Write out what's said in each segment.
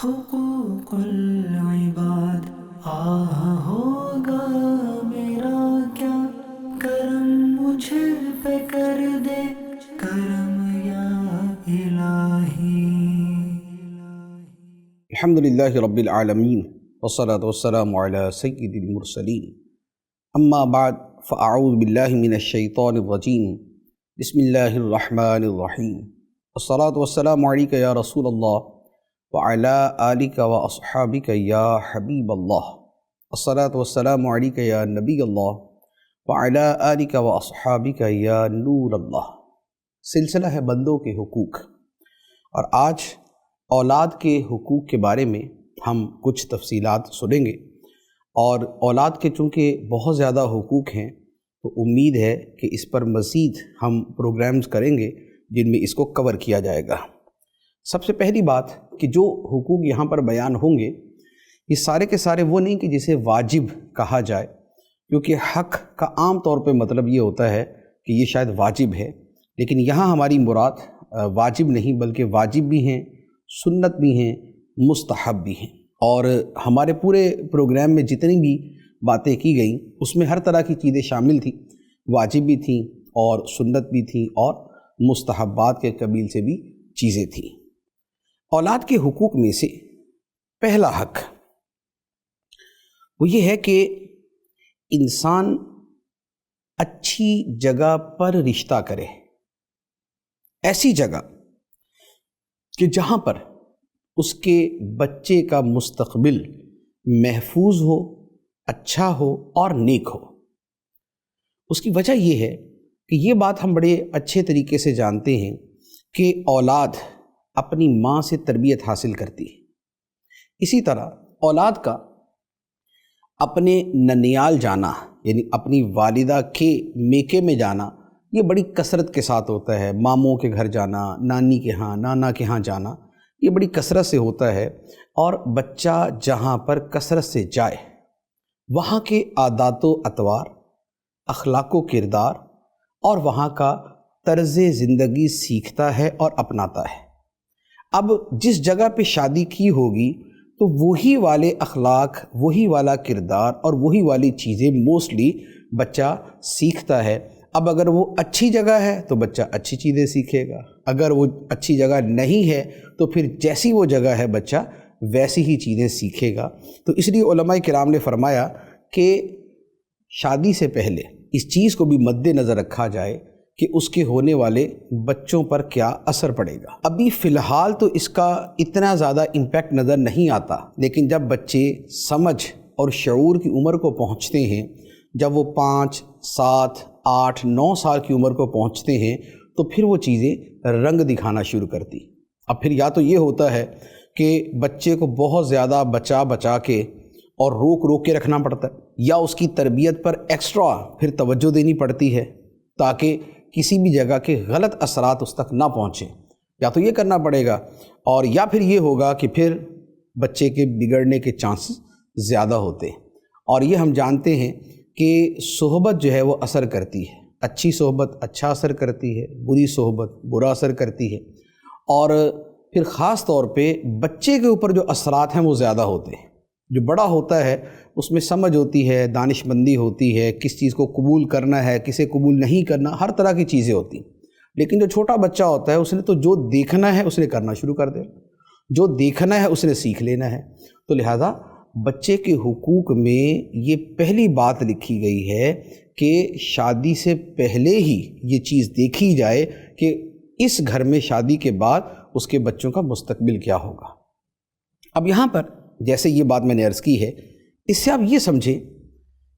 حقوق العباد ہوگا میرا کیا کرم مجھ پہ کر دے کرم یا الہی۔ الحمد للہ رب العالمین والصلاة والسلام علی سید المرسلین، اما بعد فاعوذ باللہ من الشیطان الرجیم، بسم اللہ الرحمن الرحیم، والصلاة والسلام علیک یا رسول اللہ وعلی آلک واصحابک یا حبیب اللہ، والصلاة والسلام علیک یا نبی اللہ وعلی آلک واصحابک یا نور اللہ۔ سلسلہ ہے بندوں کے حقوق، اور آج اولاد کے حقوق کے بارے میں ہم کچھ تفصیلات سنیں گے، اور اولاد کے چونکہ بہت زیادہ حقوق ہیں تو امید ہے کہ اس پر مزید ہم پروگرامز کریں گے جن میں اس کو کور کیا جائے گا۔ سب سے پہلی بات کہ جو حقوق یہاں پر بیان ہوں گے یہ سارے کے سارے وہ نہیں کہ جسے واجب کہا جائے، کیونکہ حق کا عام طور پہ مطلب یہ ہوتا ہے کہ یہ شاید واجب ہے، لیکن یہاں ہماری مراد واجب نہیں بلکہ واجب بھی ہیں، سنت بھی ہیں، مستحب بھی ہیں۔ اور ہمارے پورے پروگرام میں جتنی بھی باتیں کی گئیں اس میں ہر طرح کی چیزیں شامل تھیں، واجب بھی تھیں اور سنت بھی تھیں اور مستحبات کے قبیل سے بھی چیزیں تھیں۔ اولاد کے حقوق میں سے پہلا حق وہ یہ ہے کہ انسان اچھی جگہ پر رشتہ کرے، ایسی جگہ کہ جہاں پر اس کے بچے کا مستقبل محفوظ ہو، اچھا ہو اور نیک ہو۔ اس کی وجہ یہ ہے کہ یہ بات ہم بڑے اچھے طریقے سے جانتے ہیں کہ اولاد اپنی ماں سے تربیت حاصل کرتی ہے، اسی طرح اولاد کا اپنے ننیال جانا یعنی اپنی والدہ کے میکے میں جانا یہ بڑی کثرت کے ساتھ ہوتا ہے۔ ماموں کے گھر جانا، نانی کے ہاں، نانا کے ہاں جانا یہ بڑی کثرت سے ہوتا ہے، اور بچہ جہاں پر کثرت سے جائے وہاں کے عادات و اطوار، اخلاق و کردار اور وہاں کا طرز زندگی سیکھتا ہے اور اپناتا ہے۔ اب جس جگہ پہ شادی کی ہوگی تو وہی والے اخلاق، وہی والا کردار اور وہی والی چیزیں موسٹلی بچہ سیکھتا ہے۔ اب اگر وہ اچھی جگہ ہے تو بچہ اچھی چیزیں سیکھے گا، اگر وہ اچھی جگہ نہیں ہے تو پھر جیسی وہ جگہ ہے بچہ ویسی ہی چیزیں سیکھے گا۔ تو اس لیے علماء کرام نے فرمایا کہ شادی سے پہلے اس چیز کو بھی مد نظر رکھا جائے کہ اس کے ہونے والے بچوں پر کیا اثر پڑے گا۔ ابھی فی الحال تو اس کا اتنا زیادہ امپیکٹ نظر نہیں آتا، لیکن جب بچے سمجھ اور شعور کی عمر کو پہنچتے ہیں، جب وہ 5، 7، 8، 9 سال کی عمر کو پہنچتے ہیں تو پھر وہ چیزیں رنگ دکھانا شروع کرتی۔ اب پھر یا تو یہ ہوتا ہے کہ بچے کو بہت زیادہ بچا کے اور روک کے رکھنا پڑتا ہے، یا اس کی تربیت پر ایکسٹرا پھر توجہ دینی پڑتی ہے تاکہ کسی بھی جگہ کے غلط اثرات اس تک نہ پہنچیں، یا تو یہ کرنا پڑے گا، اور یا پھر یہ ہوگا کہ پھر بچے کے بگڑنے کے چانسز زیادہ ہوتے ہیں۔ اور یہ ہم جانتے ہیں کہ صحبت جو ہے وہ اثر کرتی ہے، اچھی صحبت اچھا اثر کرتی ہے، بری صحبت برا اثر کرتی ہے، اور پھر خاص طور پہ بچے کے اوپر جو اثرات ہیں وہ زیادہ ہوتے ہیں۔ جو بڑا ہوتا ہے اس میں سمجھ ہوتی ہے، دانش مندی ہوتی ہے، کس چیز کو قبول کرنا ہے، کسے قبول نہیں کرنا، ہر طرح کی چیزیں ہوتی ہیں۔ لیکن جو چھوٹا بچہ ہوتا ہے اس نے تو جو دیکھنا ہے اس نے کرنا شروع کر دے، جو دیکھنا ہے اس نے سیکھ لینا ہے۔ تو لہذا بچے کے حقوق میں یہ پہلی بات لکھی گئی ہے کہ شادی سے پہلے ہی یہ چیز دیکھی جائے کہ اس گھر میں شادی کے بعد اس کے بچوں کا مستقبل کیا ہوگا۔ اب یہاں پر جیسے یہ بات میں نے عرض کی ہے، اس سے آپ یہ سمجھیں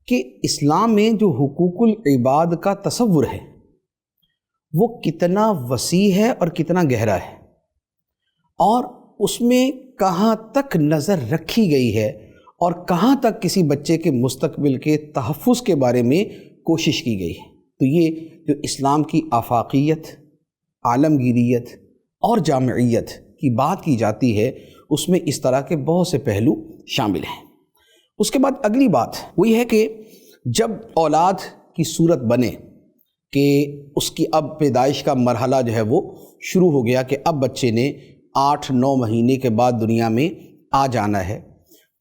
کہ اسلام میں جو حقوق العباد کا تصور ہے وہ کتنا وسیع ہے اور کتنا گہرا ہے، اور اس میں کہاں تک نظر رکھی گئی ہے اور کہاں تک کسی بچے کے مستقبل کے تحفظ کے بارے میں کوشش کی گئی ہے۔ تو یہ جو اسلام کی آفاقیت، عالمگیریت اور جامعیت کی بات کی جاتی ہے اس میں اس طرح کے بہت سے پہلو شامل ہیں۔ اس کے بعد اگلی بات وہ یہ ہے کہ جب اولاد کی صورت بنے کہ اس کی اب پیدائش کا مرحلہ جو ہے وہ شروع ہو گیا کہ اب بچے نے 8-9 مہینے کے بعد دنیا میں آ جانا ہے،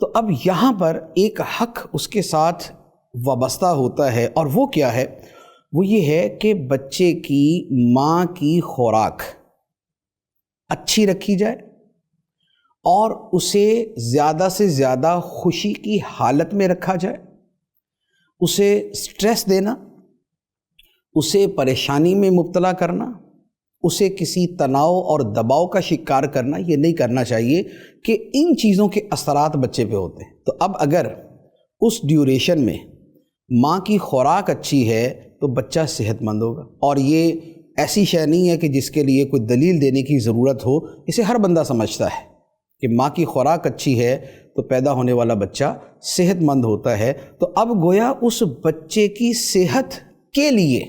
تو اب یہاں پر ایک حق اس کے ساتھ وابستہ ہوتا ہے، اور وہ کیا ہے؟ وہ یہ ہے کہ بچے کی ماں کی خوراک اچھی رکھی جائے اور اسے زیادہ سے زیادہ خوشی کی حالت میں رکھا جائے۔ اسے سٹریس دینا، اسے پریشانی میں مبتلا کرنا، اسے کسی تناؤ اور دباؤ کا شکار کرنا، یہ نہیں کرنا چاہیے کہ ان چیزوں کے اثرات بچے پہ ہوتے ہیں۔ تو اب اگر اس ڈیوریشن میں ماں کی خوراک اچھی ہے تو بچہ صحت مند ہوگا، اور یہ ایسی شے نہیں ہے کہ جس کے لیے کوئی دلیل دینے کی ضرورت ہو، اسے ہر بندہ سمجھتا ہے کہ ماں کی خوراک اچھی ہے تو پیدا ہونے والا بچہ صحت مند ہوتا ہے۔ تو اب گویا اس بچے کی صحت کے لیے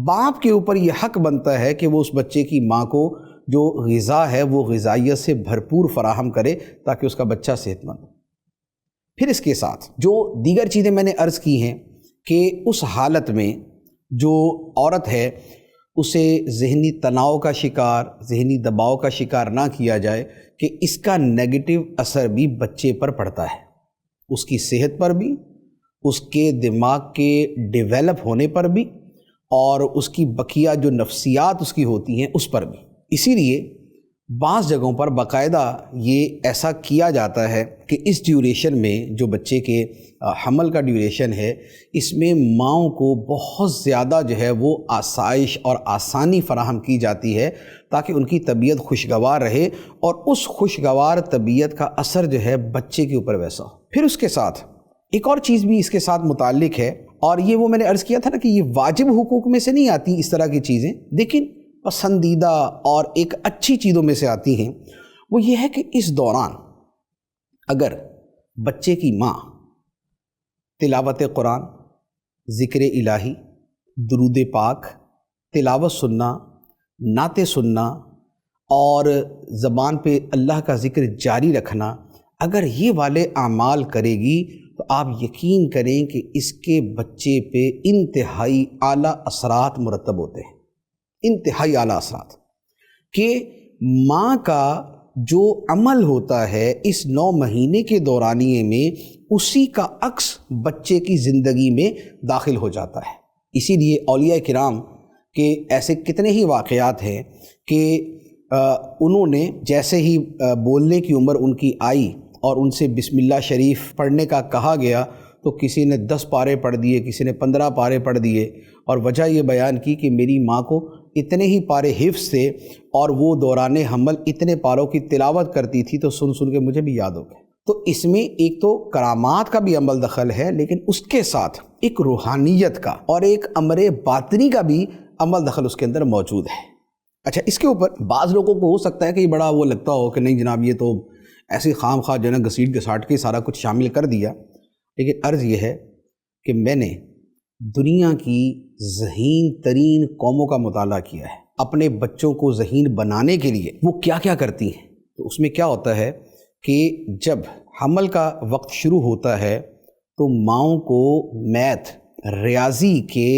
باپ کے اوپر یہ حق بنتا ہے کہ وہ اس بچے کی ماں کو جو غذا ہے وہ غذائیت سے بھرپور فراہم کرے تاکہ اس کا بچہ صحت مند ہو۔ پھر اس کے ساتھ جو دیگر چیزیں میں نے عرض کی ہیں کہ اس حالت میں جو عورت ہے اسے ذہنی تناؤ کا شکار، ذہنی دباؤ کا شکار نہ کیا جائے کہ اس کا نیگیٹو اثر بھی بچے پر پڑتا ہے، اس کی صحت پر بھی، اس کے دماغ کے ڈیولپ ہونے پر بھی، اور اس کی بقیہ جو نفسیات اس کی ہوتی ہیں اس پر بھی۔ اسی لیے بعض جگہوں پر باقاعدہ یہ ایسا کیا جاتا ہے کہ اس ڈیوریشن میں جو بچے کے حمل کا ڈیوریشن ہے، اس میں ماؤں کو بہت زیادہ جو ہے وہ آسائش اور آسانی فراہم کی جاتی ہے تاکہ ان کی طبیعت خوشگوار رہے، اور اس خوشگوار طبیعت کا اثر جو ہے بچے کے اوپر ویسا ہو۔ پھر اس کے ساتھ ایک اور چیز بھی اس کے ساتھ متعلق ہے، اور یہ وہ میں نے عرض کیا تھا نا کہ یہ واجب حقوق میں سے نہیں آتی اس طرح کی چیزیں، لیکن پسندیدہ اور ایک اچھی چیزوں میں سے آتی ہیں۔ وہ یہ ہے کہ اس دوران اگر بچے کی ماں تلاوت قرآن، ذکر الہی، درود پاک، تلاوت سننا، نعتیں سننا اور زبان پہ اللہ کا ذکر جاری رکھنا، اگر یہ والے اعمال کرے گی تو آپ یقین کریں کہ اس کے بچے پہ انتہائی اعلیٰ اثرات مرتب ہوتے ہیں، انتہائی اعلیٰ اثرات، کہ ماں کا جو عمل ہوتا ہے اس 9 مہینے کے دورانیے میں اسی کا عکس بچے کی زندگی میں داخل ہو جاتا ہے۔ اسی لیے اولیاء کرام کے ایسے کتنے ہی واقعات ہیں کہ انہوں نے جیسے ہی بولنے کی عمر ان کی آئی اور ان سے بسم اللہ شریف پڑھنے کا کہا گیا تو کسی نے 10 پارے پڑھ دیے، کسی نے 15 پارے پڑھ دیے، اور وجہ یہ بیان کی کہ میری ماں کو اتنے ہی پارے حفظ تھے اور وہ دوران حمل اتنے پاروں کی تلاوت کرتی تھی تو سن سن کے مجھے بھی یاد ہو گئے۔ تو اس میں ایک تو کرامات کا بھی عمل دخل ہے، لیکن اس کے ساتھ ایک روحانیت کا اور ایک امر باطنی کا بھی عمل دخل اس کے اندر موجود ہے۔ اچھا، اس کے اوپر بعض لوگوں کو ہو سکتا ہے کہ یہ بڑا وہ لگتا ہو کہ نہیں جناب یہ تو ایسی خام خواہ جو ہے نا گھسیٹ گھساٹ کے سارا کچھ شامل کر دیا، لیکن عرض یہ ہے کہ میں نے دنیا کی ذہین ترین قوموں کا مطالعہ کیا ہے، اپنے بچوں کو ذہین بنانے کے لیے وہ کیا کیا کرتی ہیں۔ تو اس میں کیا ہوتا ہے کہ جب حمل کا وقت شروع ہوتا ہے تو ماؤں کو میتھ، ریاضی کے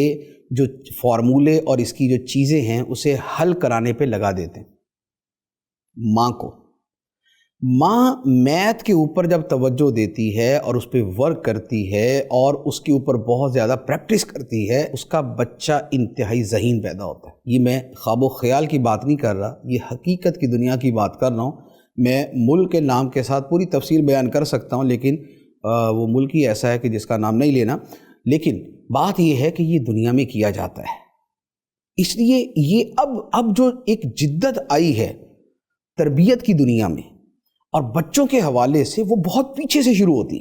جو فارمولے اور اس کی جو چیزیں ہیں اسے حل کرانے پہ لگا دیتے ہیں۔ ماں کو ماں میتھ کے اوپر جب توجہ دیتی ہے اور اس پہ ورک کرتی ہے اور اس کے اوپر بہت زیادہ پریکٹس کرتی ہے، اس کا بچہ انتہائی ذہین پیدا ہوتا ہے۔ یہ میں خواب و خیال کی بات نہیں کر رہا، یہ حقیقت کی دنیا کی بات کر رہا ہوں۔ میں ملک کے نام کے ساتھ پوری تفصیل بیان کر سکتا ہوں، لیکن وہ ملک ہی ایسا ہے کہ جس کا نام نہیں لینا، لیکن بات یہ ہے کہ یہ دنیا میں کیا جاتا ہے۔ اس لیے یہ اب جو ایک جدت آئی ہے تربیت کی دنیا میں اور بچوں کے حوالے سے، وہ بہت پیچھے سے شروع ہوتی،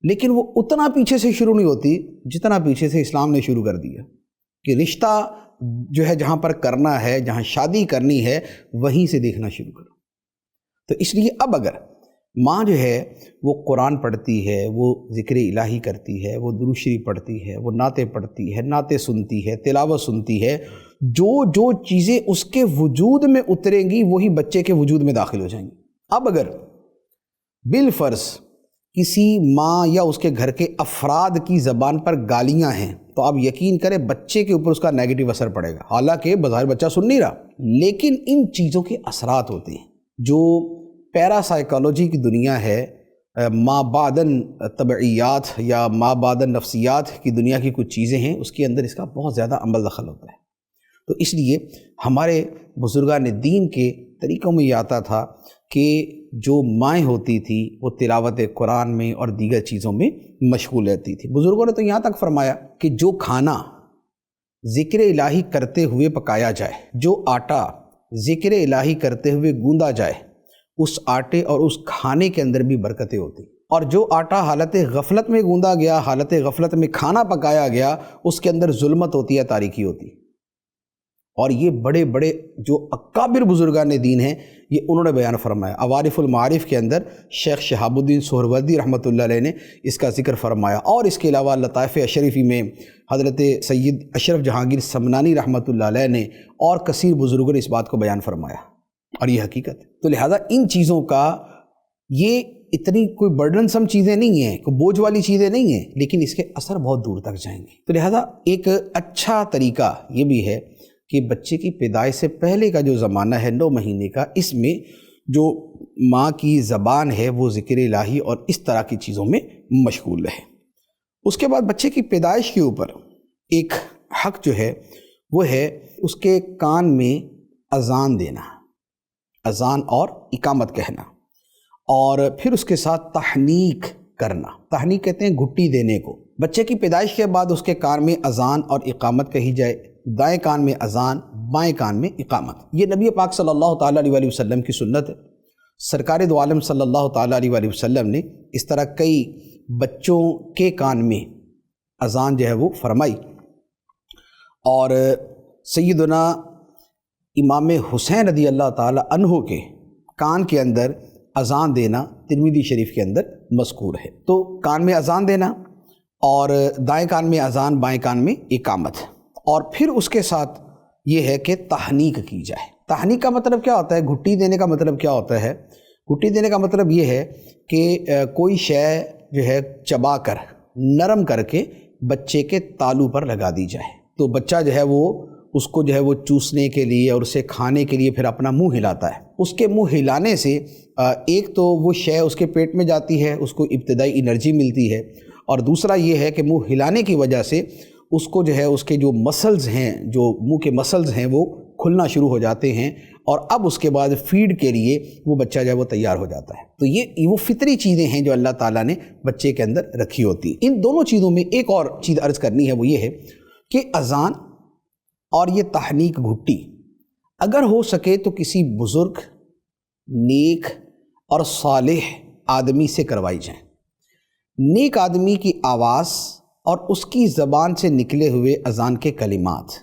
لیکن وہ اتنا پیچھے سے شروع نہیں ہوتی جتنا پیچھے سے اسلام نے شروع کر دیا کہ رشتہ جو ہے جہاں پر کرنا ہے، جہاں شادی کرنی ہے، وہیں سے دیکھنا شروع کرو۔ تو اس لیے اب اگر ماں جو ہے وہ قرآن پڑھتی ہے، وہ ذکر الہی کرتی ہے، وہ درود شریف پڑھتی ہے، وہ نعتیں پڑھتی ہے، نعتیں سنتی ہے، تلاوت سنتی ہے، جو چیزیں اس کے وجود میں اتریں گی وہی بچے کے وجود میں داخل ہو جائیں گی۔ اب اگر بالفرض کسی ماں یا اس کے گھر کے افراد کی زبان پر گالیاں ہیں تو آپ یقین کریں بچے کے اوپر اس کا نیگیٹو اثر پڑے گا، حالانکہ بظاہر بچہ سن نہیں رہا، لیکن ان چیزوں کے اثرات ہوتے ہیں۔ جو پیرا سائیکالوجی کی دنیا ہے، مابعدن طبعیات یا مابعدن نفسیات کی دنیا کی کچھ چیزیں ہیں، اس کے اندر اس کا بہت زیادہ عمل دخل ہوتا ہے۔ تو اس لیے ہمارے بزرگان دین کے طریقوں میں یہ آتا تھا کہ جو مائیں ہوتی تھی وہ تلاوت قرآن میں اور دیگر چیزوں میں مشغول رہتی تھی۔ بزرگوں نے تو یہاں تک فرمایا کہ جو کھانا ذکر الہی کرتے ہوئے پکایا جائے، جو آٹا ذکر الہی کرتے ہوئے گوندا جائے، اس آٹے اور اس کھانے کے اندر بھی برکتیں ہوتی، اور جو آٹا حالت غفلت میں گوندا گیا، حالت غفلت میں کھانا پکایا گیا، اس کے اندر ظلمت ہوتی ہے، تاریکی ہوتی ہے۔ اور یہ بڑے بڑے جو اکابر بزرگان دین ہیں یہ انہوں نے بیان فرمایا۔ عوارف المعارف کے اندر شیخ شہاب الدین سہروردی رحمۃ اللہ علیہ نے اس کا ذکر فرمایا، اور اس کے علاوہ لطائف اشرفی میں حضرت سید اشرف جہانگیر سمنانی رحمۃ اللہ علیہ نے اور کثیر بزرگوں نے اس بات کو بیان فرمایا، اور یہ حقیقت ہے۔ تو لہٰذا ان چیزوں کا یہ اتنی کوئی برڈن سم چیزیں نہیں ہیں، کوئی بوجھ والی چیزیں نہیں ہیں، لیکن اس کے اثر بہت دور تک جائیں گے۔ تو لہٰذا ایک اچھا طریقہ یہ بھی ہے کہ بچے کی پیدائش سے پہلے کا جو زمانہ ہے 9 مہینے کا، اس میں جو ماں کی زبان ہے وہ ذکر الہی اور اس طرح کی چیزوں میں مشغول رہے۔ اس کے بعد بچے کی پیدائش کے اوپر ایک حق جو ہے وہ ہے اس کے کان میں اذان دینا، اذان اور اقامت کہنا، اور پھر اس کے ساتھ تحنیک کرنا۔ تحنیک کہتے ہیں گھٹی دینے کو۔ بچے کی پیدائش کے بعد اس کے کان میں اذان اور اقامت کہی جائے، دائیں کان میں اذان، بائیں کان میں اقامت۔ یہ نبی پاک صلی اللہ تعالیٰ علیہ وسلم کی سنت ہے۔ سرکار دو عالم صلی اللہ تعالیٰ علیہ وسلم نے اس طرح کئی بچوں کے کان میں اذان جو ہے وہ فرمائی، اور سیدنا امام حسین رضی اللہ تعالیٰ عنہ کے کان کے اندر اذان دینا ترمذی شریف کے اندر مذکور ہے۔ تو کان میں اذان دینا، اور دائیں کان میں اذان، بائیں کان میں اقامت، اور پھر اس کے ساتھ یہ ہے کہ تحنیک کی جائے۔ تحنیک کا مطلب کیا ہوتا ہے؟ گھٹی دینے کا مطلب کیا ہوتا ہے؟ گھٹی دینے کا مطلب یہ ہے کہ کوئی شے جو ہے چبا کر، نرم کر کے بچے کے تالو پر لگا دی جائے، تو بچہ جو ہے وہ اس کو جو ہے وہ چوسنے کے لیے اور اسے کھانے کے لیے پھر اپنا منہ ہلاتا ہے۔ اس کے منہ ہلانے سے ایک تو وہ شے اس کے پیٹ میں جاتی ہے، اس کو ابتدائی انرجی ملتی ہے، اور دوسرا یہ ہے کہ منہ ہلانے کی وجہ سے اس کو جو ہے اس کے جو مسلز ہیں، جو منہ کے مسلز ہیں، وہ کھلنا شروع ہو جاتے ہیں، اور اب اس کے بعد فیڈ کے لیے وہ بچہ جو ہے وہ تیار ہو جاتا ہے۔ تو یہ وہ فطری چیزیں ہیں جو اللہ تعالیٰ نے بچے کے اندر رکھی ہوتی۔ ان دونوں چیزوں میں ایک اور چیز عرض کرنی ہے، وہ یہ ہے کہ اذان اور یہ تحنیک گھٹی اگر ہو سکے تو کسی بزرگ، نیک اور صالح آدمی سے کروائی جائیں۔ نیک آدمی کی آواز اور اس کی زبان سے نکلے ہوئے اذان کے کلمات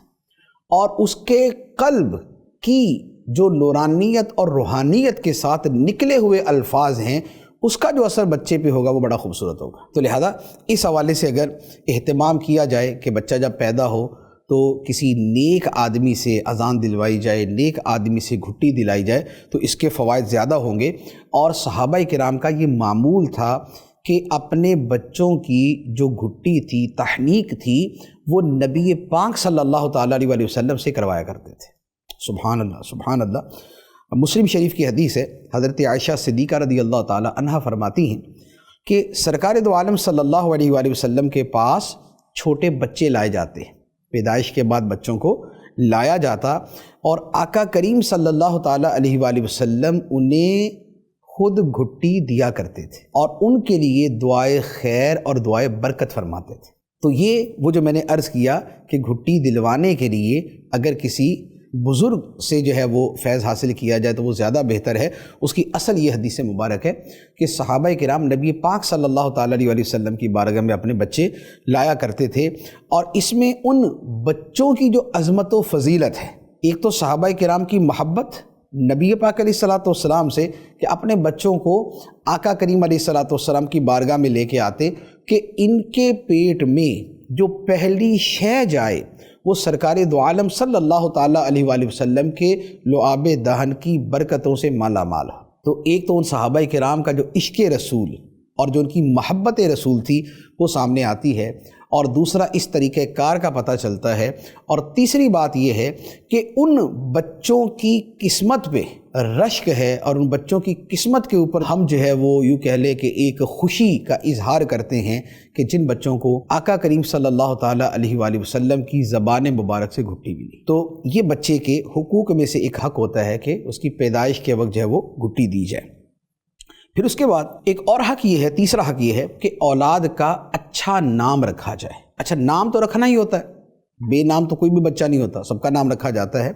اور اس کے قلب کی جو نورانیت اور روحانیت کے ساتھ نکلے ہوئے الفاظ ہیں، اس کا جو اثر بچے پہ ہوگا وہ بڑا خوبصورت ہوگا۔ تو لہذا اس حوالے سے اگر اہتمام کیا جائے کہ بچہ جب پیدا ہو تو کسی نیک آدمی سے اذان دلوائی جائے، نیک آدمی سے گھٹی دلائی جائے، تو اس کے فوائد زیادہ ہوں گے۔ اور صحابہ کرام کا یہ معمول تھا کہ اپنے بچوں کی جو گھٹی تھی، تحنیک تھی، وہ نبی پاک صلی اللہ تعالیٰ علیہ وسلم سے کروایا کرتے تھے۔ سبحان اللہ، سبحان اللہ۔ مسلم شریف کی حدیث ہے، حضرت عائشہ صدیقہ رضی اللہ تعالیٰ عنہا فرماتی ہیں کہ سرکار دو عالم صلی اللہ علیہ وسلم کے پاس چھوٹے بچے لائے جاتے ہیں، پیدائش کے بعد بچوں کو لایا جاتا، اور آقا کریم صلی اللہ تعالیٰ علیہ وسلم انہیں خود گھٹی دیا کرتے تھے، اور ان کے لیے دعائے خیر اور دعائے برکت فرماتے تھے۔ تو یہ وہ جو میں نے عرض کیا کہ گھٹی دلوانے کے لیے اگر کسی بزرگ سے جو ہے وہ فیض حاصل کیا جائے تو وہ زیادہ بہتر ہے۔ اس کی اصل یہ حدیث مبارک ہے کہ صحابہ کرام نبی پاک صلی اللہ تعالیٰ علیہ وسلم کی بارگاہ میں اپنے بچے لایا کرتے تھے، اور اس میں ان بچوں کی جو عظمت و فضیلت ہے، ایک تو صحابہ کرام کی محبت نبی پاک علیہ الصلوۃ والسلام سے کہ اپنے بچوں کو آقا کریم علیہ الصلوۃ والسلام کی بارگاہ میں لے کے آتے کہ ان کے پیٹ میں جو پہلی شے جائے وہ سرکار دو عالم صلی اللہ تعالیٰ علیہ وآلہ وسلم کے لعاب دہن کی برکتوں سے مالا مال ہو۔ تو ایک تو ان صحابہ کرام کا جو عشق رسول اور جو ان کی محبت رسول تھی وہ سامنے آتی ہے، اور دوسرا اس طریقہ کار کا پتہ چلتا ہے، اور تیسری بات یہ ہے کہ ان بچوں کی قسمت پہ رشک ہے اور ان بچوں کی قسمت کے اوپر ہم جو ہے وہ یوں کہہ لیں کہ ایک خوشی کا اظہار کرتے ہیں کہ جن بچوں کو آقا کریم صلی اللہ تعالیٰ علیہ وآلہ وسلم کی زبان مبارک سے گھٹی ملی۔ تو یہ بچے کے حقوق میں سے ایک حق ہوتا ہے کہ اس کی پیدائش کے وقت جو ہے وہ گھٹی دی جائے۔ پھر اس کے بعد ایک اور حق یہ ہے، تیسرا حق یہ ہے کہ اولاد کا اچھا نام رکھا جائے۔ اچھا نام تو رکھنا ہی ہوتا ہے، بے نام تو کوئی بھی بچہ نہیں ہوتا، سب کا نام رکھا جاتا ہے،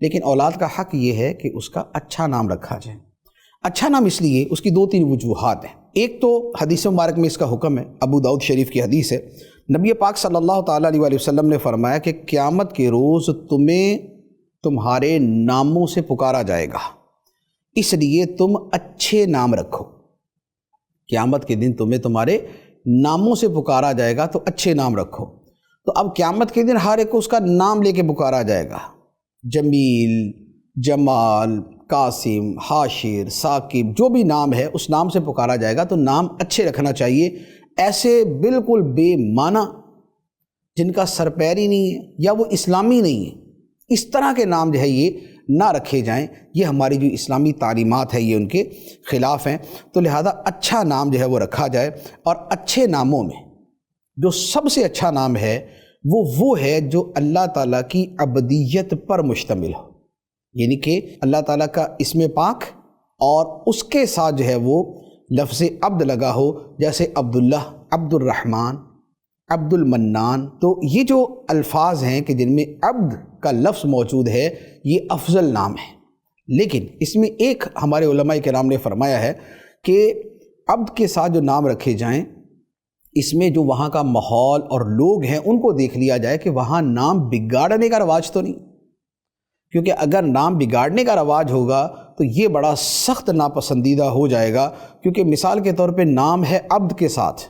لیکن اولاد کا حق یہ ہے کہ اس کا اچھا نام رکھا جائے۔ اچھا نام اس لیے، اس کی 2-3 وجوہات ہیں۔ ایک تو حدیث مبارک میں اس کا حکم ہے، ابو داؤد شریف کی حدیث ہے، نبی پاک صلی اللہ تعالیٰ علیہ وآلہ وسلم نے فرمایا کہ قیامت کے روز تمہیں تمہارے ناموں سے پکارا جائے گا، اس لیے تم اچھے نام رکھو۔ قیامت کے دن تمہیں تمہارے ناموں سے پکارا جائے گا تو اچھے نام رکھو۔ تو اب قیامت کے دن ہر ایک کو اس کا نام لے کے پکارا جائے گا، جمیل، جمال، قاسم، حاشر، ثاقب، جو بھی نام ہے اس نام سے پکارا جائے گا۔ تو نام اچھے رکھنا چاہیے، ایسے بالکل بے معنی جن کا سر پیر ہی نہیں ہے یا وہ اسلامی نہیں ہے، اس طرح کے نام جو ہے یہ نہ رکھے جائیں۔ یہ ہماری جو اسلامی تعلیمات ہے یہ ان کے خلاف ہیں۔ تو لہذا اچھا نام جو ہے وہ رکھا جائے، اور اچھے ناموں میں جو سب سے اچھا نام ہے وہ ہے جو اللہ تعالیٰ کی عبدیت پر مشتمل ہو، یعنی کہ اللہ تعالیٰ کا اسم پاک اور اس کے ساتھ جو ہے وہ لفظ عبد لگا ہو، جیسے عبداللہ، عبد الرحمن، عبد المنان۔ تو یہ جو الفاظ ہیں کہ جن میں عبد کا لفظ موجود ہے یہ افضل نام ہے، لیکن اس میں ایک ہمارے علماء کرام نے فرمایا ہے کہ عبد کے ساتھ جو نام رکھے جائیں اس میں جو وہاں کا ماحول اور لوگ ہیں ان کو دیکھ لیا جائے کہ وہاں نام بگاڑنے کا رواج تو نہیں، کیونکہ اگر نام بگاڑنے کا رواج ہوگا تو یہ بڑا سخت ناپسندیدہ ہو جائے گا۔ کیونکہ مثال کے طور پہ نام ہے عبد کے ساتھ،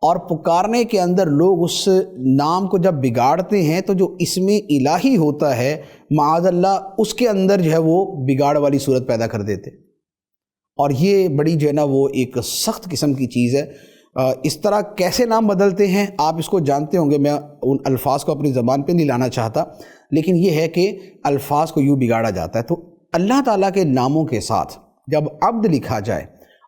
اور پکارنے کے اندر لوگ اس نام کو جب بگاڑتے ہیں تو جو اسم الہی ہوتا ہے معاذ اللہ اس کے اندر جو ہے وہ بگاڑ والی صورت پیدا کر دیتے، اور یہ بڑی جو ہے نا وہ ایک سخت قسم کی چیز ہے۔ اس طرح کیسے نام بدلتے ہیں آپ اس کو جانتے ہوں گے، میں ان الفاظ کو اپنی زبان پہ نہیں لانا چاہتا، لیکن یہ ہے کہ الفاظ کو یوں بگاڑا جاتا ہے۔ تو اللہ تعالیٰ کے ناموں کے ساتھ جب عبد لکھا جائے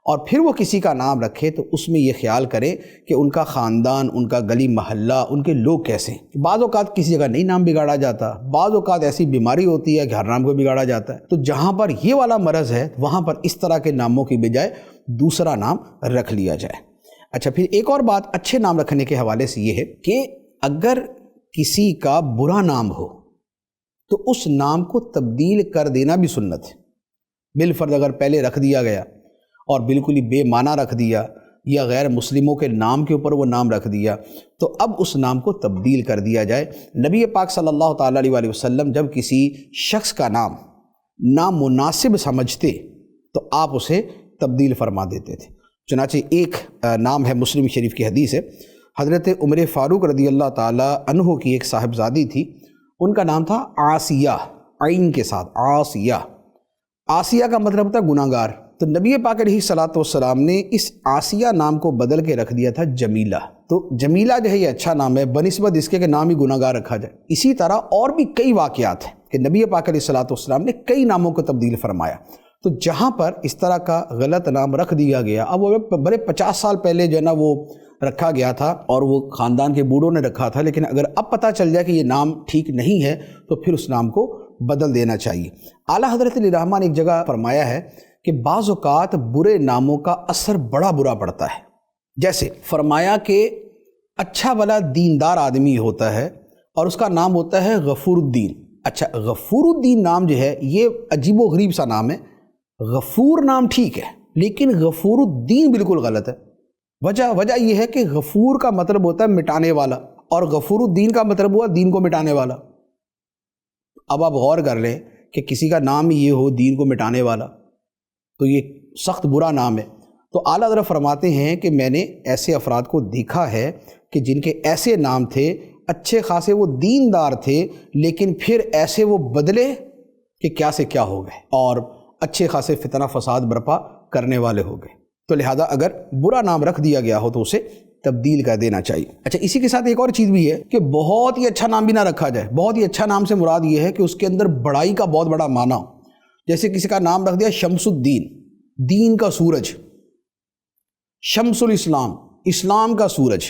اور پھر وہ کسی کا نام رکھے تو اس میں یہ خیال کریں کہ ان کا خاندان، ان کا گلی محلہ، ان کے لوگ کیسے ہیں۔ بعض اوقات کسی جگہ نہیں نام بگاڑا جاتا، بعض اوقات ایسی بیماری ہوتی ہے کہ ہر نام کو بگاڑا جاتا ہے۔ تو جہاں پر یہ والا مرض ہے وہاں پر اس طرح کے ناموں کی بجائے دوسرا نام رکھ لیا جائے۔ اچھا، پھر ایک اور بات اچھے نام رکھنے کے حوالے سے یہ ہے کہ اگر کسی کا برا نام ہو تو اس نام کو تبدیل کر دینا بھی سنت ہے۔ بالفرض اگر پہلے رکھ دیا گیا اور بالکل ہی بے معنی رکھ دیا یا غیر مسلموں کے نام کے اوپر وہ نام رکھ دیا تو اب اس نام کو تبدیل کر دیا جائے۔ نبی پاک صلی اللہ تعالیٰ علیہ وآلہ وسلم جب کسی شخص کا نام نامناسب سمجھتے تو آپ اسے تبدیل فرما دیتے تھے۔ چنانچہ ایک نام ہے، مسلم شریف کی حدیث ہے، حضرت عمر فاروق رضی اللہ تعالیٰ عنہ کی ایک صاحبزادی تھی، ان کا نام تھا آسیہ، عین کے ساتھ آسیہ۔ آسیہ کا مطلب ہوتا ہے گناہ گار، تو نبی پاک علیہ الصلوۃ والسلام نے اس آسیہ نام کو بدل کے رکھ دیا تھا جمیلہ۔ تو جمیلہ جو ہے یہ اچھا نام ہے بنسبت اس کے کہ نام ہی گناہ گار رکھا جائے۔ اسی طرح اور بھی کئی واقعات ہیں کہ نبی پاک علیہ الصلوۃ والسلام نے کئی ناموں کو تبدیل فرمایا۔ تو جہاں پر اس طرح کا غلط نام رکھ دیا گیا، اب وہ بڑے 50 سال پہلے جو ہے نا وہ رکھا گیا تھا اور وہ خاندان کے بوڑھوں نے رکھا تھا، لیکن اگر اب پتہ چل جائے کہ یہ نام ٹھیک نہیں ہے تو پھر اس نام کو بدل دینا چاہیے۔ اعلیٰ حضرت علی رحمٰن نے ایک جگہ فرمایا ہے کہ بعض اوقات برے ناموں کا اثر بڑا برا پڑتا ہے۔ جیسے فرمایا کہ اچھا والا دیندار آدمی ہوتا ہے اور اس کا نام ہوتا ہے غفور الدین۔ اچھا، غفور الدین نام جو ہے یہ عجیب و غریب سا نام ہے۔ غفور نام ٹھیک ہے لیکن غفور الدین بالکل غلط ہے۔ وجہ یہ ہے کہ غفور کا مطلب ہوتا ہے مٹانے والا، اور غفور الدین کا مطلب ہوا دین کو مٹانے والا۔ اب آپ غور کر لیں کہ کسی کا نام یہ ہو دین کو مٹانے والا تو یہ سخت برا نام ہے۔ تو اعلیٰ حضرت فرماتے ہیں کہ میں نے ایسے افراد کو دیکھا ہے کہ جن کے ایسے نام تھے، اچھے خاصے وہ دیندار تھے، لیکن پھر ایسے وہ بدلے کہ کیا سے کیا ہو گئے اور اچھے خاصے فتنہ فساد برپا کرنے والے ہو گئے۔ تو لہذا اگر برا نام رکھ دیا گیا ہو تو اسے تبدیل کر دینا چاہیے۔ اچھا، اسی کے ساتھ ایک اور چیز بھی ہے کہ بہت ہی اچھا نام بھی نہ رکھا جائے۔ بہت ہی اچھا نام سے مراد یہ ہے کہ اس کے اندر بڑائی کا بہت بڑا معنی ہو۔ جیسے کسی کا نام رکھ دیا شمس الدین، دین کا سورج، شمس الاسلام، اسلام کا سورج۔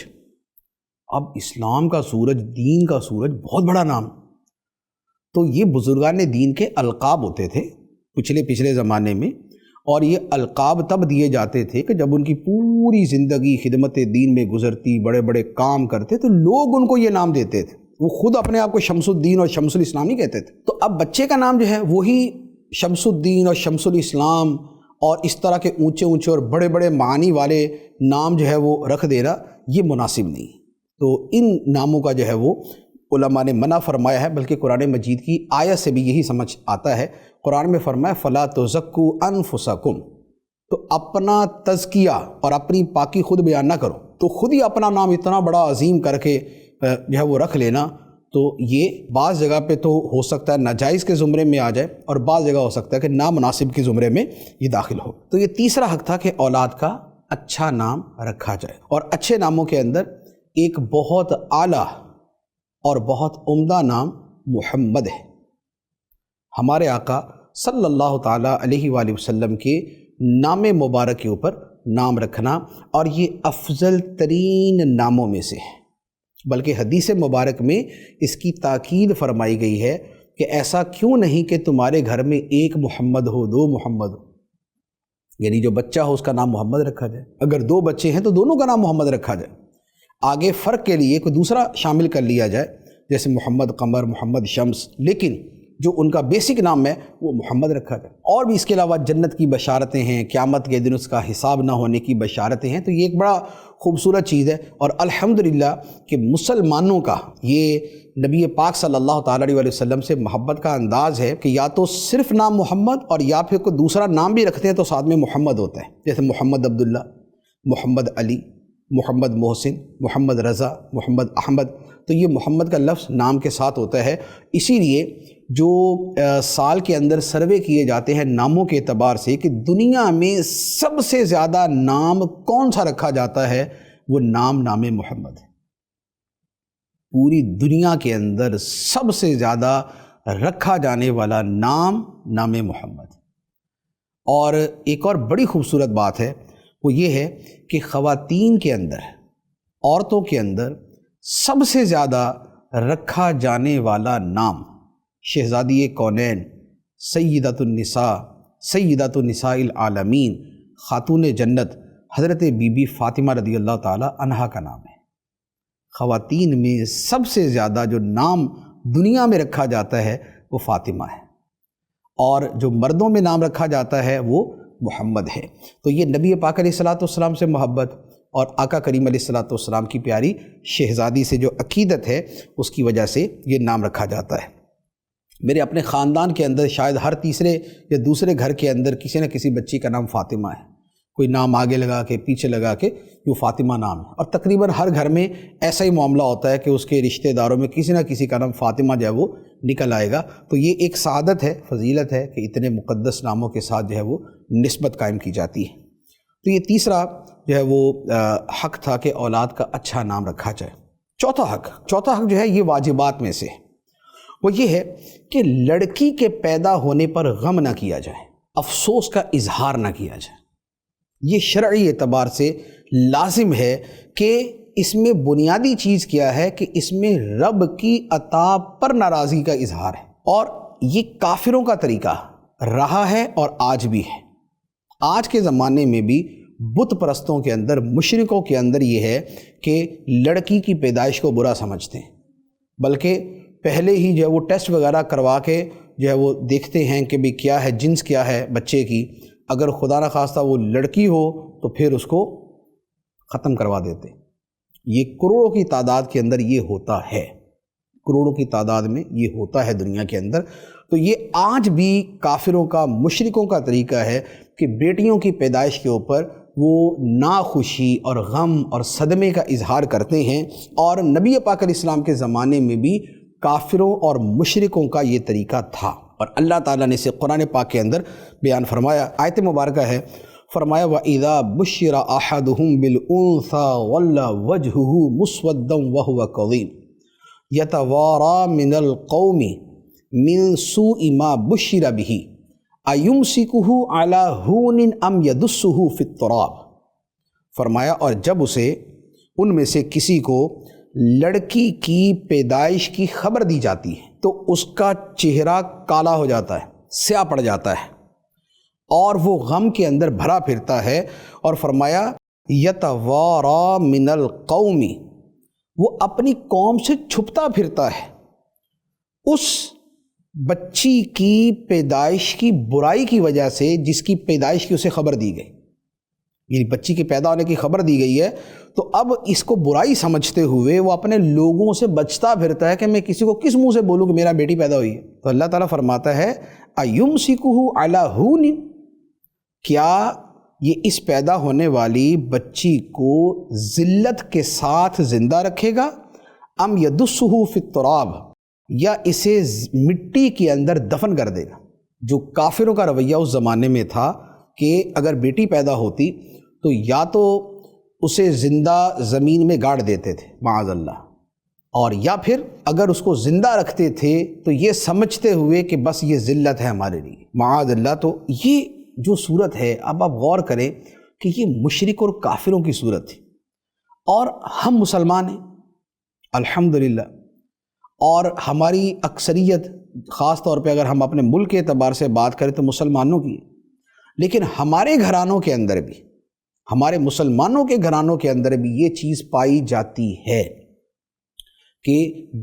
اب اسلام کا سورج، دین کا سورج، بہت بڑا نام۔ تو یہ بزرگان دین کے القاب ہوتے تھے پچھلے زمانے میں، اور یہ القاب تب دیے جاتے تھے کہ جب ان کی پوری زندگی خدمت دین میں گزرتی، بڑے بڑے کام کرتے تو لوگ ان کو یہ نام دیتے تھے، وہ خود اپنے آپ کو شمس الدین اور شمس الاسلام نہیں کہتے تھے۔ تو اب بچے کا نام جو ہے وہی شمس الدین اور شمس الاسلام اور اس طرح کے اونچے اونچے اور بڑے بڑے معانی والے نام جو ہے وہ رکھ دینا یہ مناسب نہیں۔ تو ان ناموں کا جو ہے وہ علماء نے منع فرمایا ہے، بلکہ قرآن مجید کی آیت سے بھی یہی سمجھ آتا ہے۔ قرآن میں فرمایا فَلَا تُزَكُّوا أَنفُسَكُمْ، تو اپنا تزکیہ اور اپنی پاکی خود بیان نہ کرو۔ تو خود ہی اپنا نام اتنا بڑا عظیم کر کے جو ہے وہ رکھ لینا، تو یہ بعض جگہ پہ تو ہو سکتا ہے ناجائز کے زمرے میں آ جائے، اور بعض جگہ ہو سکتا ہے کہ نامناسب کے زمرے میں یہ داخل ہو۔ تو یہ تیسرا حق تھا کہ اولاد کا اچھا نام رکھا جائے، اور اچھے ناموں کے اندر ایک بہت اعلیٰ اور بہت عمدہ نام محمد ہے۔ ہمارے آقا صلی اللہ تعالیٰ علیہ وآلہ وسلم کے نام مبارک کے اوپر نام رکھنا، اور یہ افضل ترین ناموں میں سے ہے، بلکہ حدیث مبارک میں اس کی تاکید فرمائی گئی ہے کہ ایسا کیوں نہیں کہ تمہارے گھر میں ایک محمد ہو، دو محمد ہو، یعنی جو بچہ ہو اس کا نام محمد رکھا جائے، اگر دو بچے ہیں تو دونوں کا نام محمد رکھا جائے، آگے فرق کے لیے کوئی دوسرا شامل کر لیا جائے، جیسے محمد قمر، محمد شمس، لیکن جو ان کا بیسک نام ہے وہ محمد رکھا جائے۔ اور بھی اس کے علاوہ جنت کی بشارتیں ہیں، قیامت کے دن اس کا حساب نہ ہونے کی بشارتیں ہیں، تو یہ ایک بڑا خوبصورت چیز ہے۔ اور الحمدللہ کہ مسلمانوں کا یہ نبی پاک صلی اللہ تعالیٰ علیہ وسلم سے محبت کا انداز ہے کہ یا تو صرف نام محمد، اور یا پھر کوئی دوسرا نام بھی رکھتے ہیں تو ساتھ میں محمد ہوتا ہے، جیسے محمد عبداللہ، محمد علی، محمد محسن، محمد رضا، محمد احمد، تو یہ محمد کا لفظ نام کے ساتھ ہوتا ہے۔ اسی لیے جو سال کے اندر سروے کیے جاتے ہیں ناموں کے اعتبار سے کہ دنیا میں سب سے زیادہ نام کون سا رکھا جاتا ہے، وہ نام محمد ہے۔ پوری دنیا کے اندر سب سے زیادہ رکھا جانے والا نام محمد۔ اور ایک اور بڑی خوبصورت بات ہے، وہ یہ ہے کہ خواتین کے اندر، عورتوں کے اندر سب سے زیادہ رکھا جانے والا نام شہزادی کونین، سیدۃ النساء العالمین، خاتون جنت حضرت بی بی فاطمہ رضی اللہ تعالی عنہا کا نام ہے۔ خواتین میں سب سے زیادہ جو نام دنیا میں رکھا جاتا ہے وہ فاطمہ ہے، اور جو مردوں میں نام رکھا جاتا ہے وہ محمد ہے۔ تو یہ نبی پاک علیہ الصلوۃ والسلام سے محبت اور آقا کریم علیہ الصلوۃ والسلام کی پیاری شہزادی سے جو عقیدت ہے اس کی وجہ سے یہ نام رکھا جاتا ہے۔ میرے اپنے خاندان کے اندر شاید ہر تیسرے یا دوسرے گھر کے اندر کسی نہ کسی بچی کا نام فاطمہ ہے، کوئی نام آگے لگا کے پیچھے لگا کے جو فاطمہ نام ہے، اور تقریباً ہر گھر میں ایسا ہی معاملہ ہوتا ہے کہ اس کے رشتہ داروں میں کسی نہ کسی کا نام فاطمہ جو ہے وہ نکل آئے گا۔ تو یہ ایک سعادت ہے، فضیلت ہے کہ اتنے مقدس ناموں کے ساتھ جو ہے وہ نسبت قائم کی جاتی ہے۔ تو یہ تیسرا جو ہے وہ حق تھا کہ اولاد کا اچھا نام رکھا جائے۔ چوتھا حق جو ہے یہ واجبات میں سے ہے، وہ یہ ہے کہ لڑکی کے پیدا ہونے پر غم نہ کیا جائے، افسوس کا اظہار نہ کیا جائے۔ یہ شرعی اعتبار سے لازم ہے کہ اس میں بنیادی چیز کیا ہے کہ اس میں رب کی عطا پر ناراضی کا اظہار ہے، اور یہ کافروں کا طریقہ رہا ہے اور آج بھی ہے۔ آج کے زمانے میں بھی بت پرستوں کے اندر، مشرکوں کے اندر یہ ہے کہ لڑکی کی پیدائش کو برا سمجھتے ہیں، بلکہ پہلے ہی جو ہے وہ ٹیسٹ وغیرہ کروا کے جو ہے وہ دیکھتے ہیں کہ بھی کیا ہے، جنس کیا ہے بچے کی، اگر خدا نخواستہ وہ لڑکی ہو تو پھر اس کو ختم کروا دیتے۔ یہ کروڑوں کی تعداد کے اندر یہ ہوتا ہے، کروڑوں کی تعداد میں یہ ہوتا ہے دنیا کے اندر۔ تو یہ آج بھی کافروں کا، مشرکوں کا طریقہ ہے کہ بیٹیوں کی پیدائش کے اوپر وہ ناخوشی اور غم اور صدمے کا اظہار کرتے ہیں، اور نبی پاک علیہ السلام کے زمانے میں بھی کافروں اور مشرکوں کا یہ طریقہ تھا، اور اللہ تعالیٰ نے اسے قرآن پاک کے اندر بیان فرمایا۔ آیت مبارکہ ہے، فرمایا وَإِذَا بُشِّرَ أَحَدُهُم بِالْأُنثَىٰ وَلَّ وَجْهُهُ مُسْوَدًّا وَهُوَ كَظِيمٌ يَتَوَارَىٰ مِنَ الْقَوْمِ مِنْ سُوءِ مَا بُشِّرَ بِهِ ایمسکہ علی ہون ام یدسہ فی التراب، فرمایا اور جب اسے ان میں سے کسی کو لڑکی کی پیدائش کی خبر دی جاتی ہے تو اس کا چہرہ کالا ہو جاتا ہے، سیاہ پڑ جاتا ہے، اور وہ غم کے اندر بھرا پھرتا ہے، اور فرمایا یتوارا من القوم، وہ اپنی قوم سے چھپتا پھرتا ہے اس بچی کی پیدائش کی برائی کی وجہ سے جس کی پیدائش کی اسے خبر دی گئی، یعنی بچی کے پیدا ہونے کی خبر دی گئی ہے تو اب اس کو برائی سمجھتے ہوئے وہ اپنے لوگوں سے بچتا پھرتا ہے کہ میں کسی کو کس منہ سے بولوں کہ میرا بیٹی پیدا ہوئی ہے۔ تو اللہ تعالیٰ فرماتا ہے ایمسکہ علی ہون، کیا یہ اس پیدا ہونے والی بچی کو ذلت کے ساتھ زندہ رکھے گا، ام یدسہ فی التراب، یا اسے مٹی کے اندر دفن کر دے گا؟ جو کافروں کا رویہ اس زمانے میں تھا کہ اگر بیٹی پیدا ہوتی تو یا تو اسے زندہ زمین میں گاڑ دیتے تھے معاذ اللہ، اور یا پھر اگر اس کو زندہ رکھتے تھے تو یہ سمجھتے ہوئے کہ بس یہ ذلت ہے ہمارے لیے معاذ اللہ۔ تو یہ جو صورت ہے، اب آپ غور کریں کہ یہ مشرک اور کافروں کی صورت تھی، اور ہم مسلمان ہیں الحمدللہ، اور ہماری اکثریت خاص طور پہ اگر ہم اپنے ملک کے اعتبار سے بات کریں تو مسلمانوں کی ہے، لیکن ہمارے گھرانوں کے اندر بھی، ہمارے مسلمانوں کے گھرانوں کے اندر بھی یہ چیز پائی جاتی ہے کہ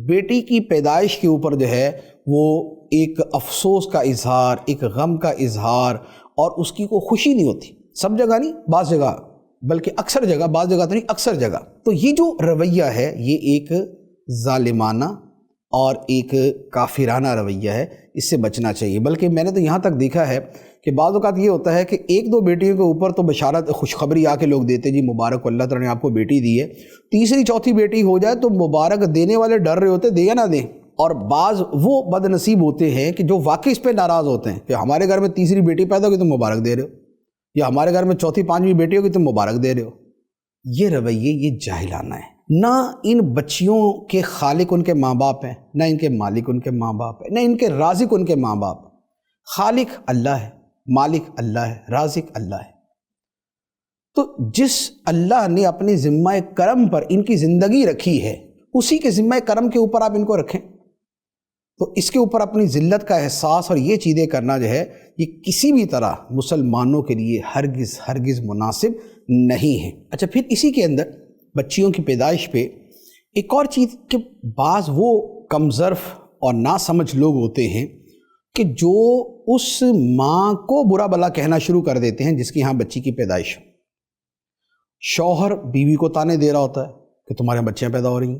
بیٹی کی پیدائش کے اوپر جو ہے وہ ایک افسوس کا اظہار، ایک غم کا اظہار، اور اس کی کوئی خوشی نہیں ہوتی۔ سب جگہ نہیں، بعض جگہ، بلکہ اکثر جگہ، بعض جگہ تو نہیں اکثر جگہ۔ تو یہ جو رویہ ہے یہ ایک ظالمانہ اور ایک کافرانہ رویہ ہے، اس سے بچنا چاہیے۔ بلکہ میں نے تو یہاں تک دیکھا ہے کہ بعض اوقات یہ ہوتا ہے کہ ایک دو بیٹیوں کے اوپر تو بشارت خوشخبری آ کے لوگ دیتے جی مبارک ہو، اللہ تعالیٰ نے آپ کو بیٹی دی ہے، تیسری چوتھی بیٹی ہو جائے تو مبارک دینے والے ڈر رہے ہوتے دے یا نہ دیں، اور بعض وہ بد نصیب ہوتے ہیں کہ جو واقعی اس پہ ناراض ہوتے ہیں کہ ہمارے گھر میں تیسری بیٹی پیدا ہوگی تم مبارک دے رہے ہو، یا ہمارے گھر میں چوتھی پانچویں بیٹی ہوگی تم مبارک دے رہے ہو۔ یہ رویے یہ جاہلانہ ہے۔ نہ ان بچیوں کے خالق ان کے ماں باپ ہیں، نہ ان کے مالک ان کے ماں باپ ہیں، نہ ان کے رازق ان کے ماں باپ۔ خالق اللہ ہے، مالک اللہ ہے، رازق اللہ ہے۔ تو جس اللہ نے اپنے ذمہ کرم پر ان کی زندگی رکھی ہے، اسی کے ذمہ کرم کے اوپر آپ ان کو رکھیں، تو اس کے اوپر اپنی ذلت کا احساس اور یہ چیزیں کرنا جو ہے یہ کسی بھی طرح مسلمانوں کے لیے ہرگز مناسب نہیں ہے۔ اچھا، پھر اسی کے اندر بچیوں کی پیدائش پہ ایک اور چیز کہ بعض وہ کم ظرف اور ناسمجھ لوگ ہوتے ہیں کہ جو اس ماں کو برا بھلا کہنا شروع کر دیتے ہیں جس کی یہاں بچی کی پیدائش ہو۔ شوہر بیوی کو تانے دے رہا ہوتا ہے کہ تمہارے یہاں بچیاں پیدا ہو رہی ہیں،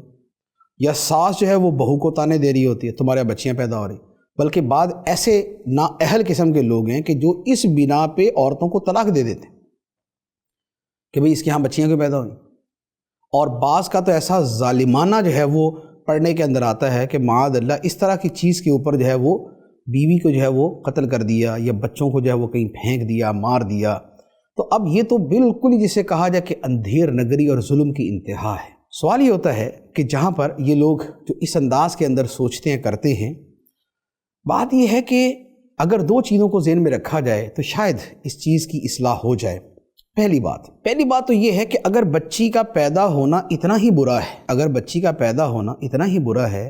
یا ساس جو ہے وہ بہو کو تانے دے رہی ہوتی ہے تمہارے یہاں بچیاں پیدا ہو رہی ہیں۔ بلکہ بعض ایسے نااہل قسم کے لوگ ہیں کہ جو اس بنا پہ عورتوں کو طلاق دے دیتے ہیں کہ بھئی اس کے یہاں بچیاں کیوں پیدا ہوئی، اور بعض کا تو ایسا ظالمانہ جو ہے وہ پڑھنے کے اندر آتا ہے کہ معاذ اللہ اس طرح کی چیز کے اوپر جو ہے وہ بیوی کو جو ہے وہ قتل کر دیا، یا بچوں کو جو ہے وہ کہیں پھینک دیا، مار دیا۔ تو اب یہ تو بالکل ہی جسے کہا جائے کہ اندھیر نگری اور ظلم کی انتہا ہے۔ سوال یہ ہوتا ہے کہ جہاں پر یہ لوگ جو اس انداز کے اندر سوچتے ہیں کرتے ہیں، بات یہ ہے کہ اگر دو چیزوں کو ذہن میں رکھا جائے تو شاید اس چیز کی اصلاح ہو جائے۔ پہلی بات تو یہ ہے کہ اگر بچی کا پیدا ہونا اتنا ہی برا ہے، اگر بچی کا پیدا ہونا اتنا ہی برا ہے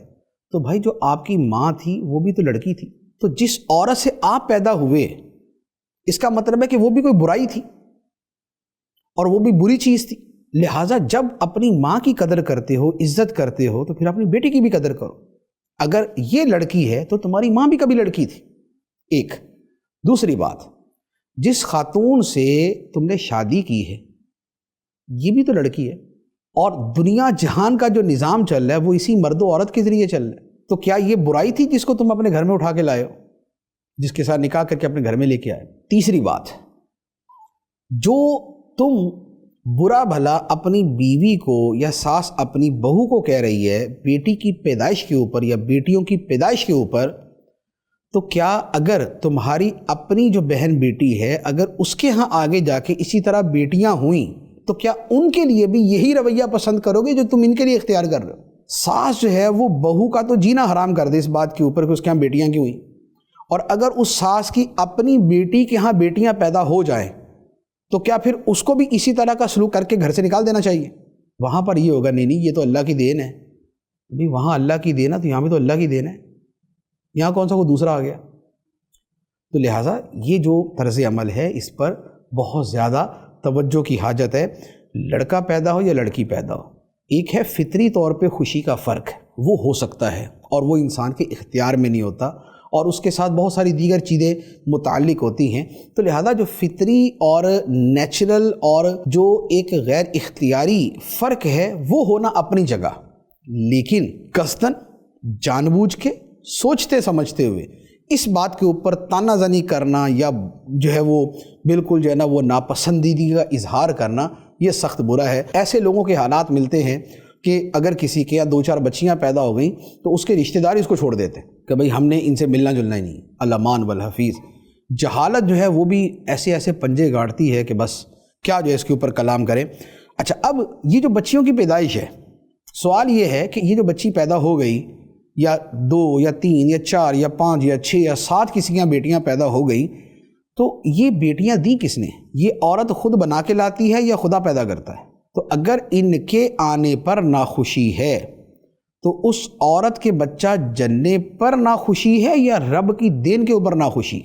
تو بھائی جو آپ کی ماں تھی وہ بھی تو لڑکی تھی، تو جس عورت سے آپ پیدا ہوئے اس کا مطلب ہے کہ وہ بھی کوئی برائی تھی اور وہ بھی بری چیز تھی۔ لہٰذا جب اپنی ماں کی قدر کرتے ہو، عزت کرتے ہو، تو پھر اپنی بیٹی کی بھی قدر کرو۔ اگر یہ لڑکی ہے تو تمہاری ماں بھی کبھی لڑکی تھی، ایک۔ دوسری بات، جس خاتون سے تم نے شادی کی ہے یہ بھی تو لڑکی ہے، اور دنیا جہان کا جو نظام چل رہا ہے وہ اسی مرد و عورت کے ذریعے چل رہا ہے، تو کیا یہ برائی تھی جس کو تم اپنے گھر میں اٹھا کے لائے ہو، جس کے ساتھ نکاح کر کے اپنے گھر میں لے کے آئے؟ تیسری بات، جو تم برا بھلا اپنی بیوی کو یا ساس اپنی بہو کو کہہ رہی ہے بیٹی کی پیدائش کے اوپر یا بیٹیوں کی پیدائش کے اوپر، تو کیا اگر تمہاری اپنی جو بہن بیٹی ہے اگر اس کے ہاں آگے جا کے اسی طرح بیٹیاں ہوئیں تو کیا ان کے لیے بھی یہی رویہ پسند کرو گے جو تم ان کے لیے اختیار کر رہے ہو؟ ساس جو ہے وہ بہو کا تو جینا حرام کر دے اس بات کے اوپر کہ اس کے ہاں بیٹیاں کیوں ہوئیں، اور اگر اس ساس کی اپنی بیٹی کے ہاں بیٹیاں پیدا ہو جائیں تو کیا پھر اس کو بھی اسی طرح کا سلوک کر کے گھر سے نکال دینا چاہیے؟ وہاں پر یہ ہوگا نہیں یہ تو اللہ کی دین ہے، بھی وہاں اللہ کی دین ہے تو یہاں بھی تو اللہ کی دین ہے، یہاں کون سا کوئی دوسرا آ گیا؟ تو لہٰذا یہ جو طرز عمل ہے اس پر بہت زیادہ توجہ کی حاجت ہے۔ لڑکا پیدا ہو یا لڑکی پیدا ہو، ایک ہے فطری طور پہ خوشی کا فرق، وہ ہو سکتا ہے اور وہ انسان کے اختیار میں نہیں ہوتا، اور اس کے ساتھ بہت ساری دیگر چیزیں متعلق ہوتی ہیں۔ تو لہذا جو فطری اور نیچرل اور جو ایک غیر اختیاری فرق ہے وہ ہونا اپنی جگہ، لیکن قصداً جان بوجھ کے سوچتے سمجھتے ہوئے اس بات کے اوپر تانا زنی کرنا یا جو ہے وہ بالکل جو ہے نا وہ ناپسندیدگی کا اظہار کرنا، یہ سخت برا ہے۔ ایسے لوگوں کے حالات ملتے ہیں کہ اگر کسی کے یا 2-4 بچیاں پیدا ہو گئیں تو اس کے رشتہ دار اس کو چھوڑ دیتے کہ بھئی ہم نے ان سے ملنا جلنا ہی نہیں، الامان والحفیظ۔ جہالت جو ہے وہ بھی ایسے پنجے گاڑتی ہے کہ بس کیا جو ہے اس کے اوپر کلام کریں۔ اچھا، اب یہ جو بچیوں کی پیدائش ہے، سوال یہ ہے کہ یہ جو بچی پیدا ہو گئی یا 2 یا 3 یا 4 یا 5 یا 6 یا 7 کسی کے یہاں بیٹیاں پیدا ہو گئی، تو یہ بیٹیاں دی کس نے؟ یہ عورت خود بنا کے لاتی ہے یا خدا پیدا کرتا ہے؟ تو اگر ان کے آنے پر ناخوشی ہے تو اس عورت کے بچہ جننے پر ناخوشی ہے یا رب کی دین کے اوپر ناخوشی؟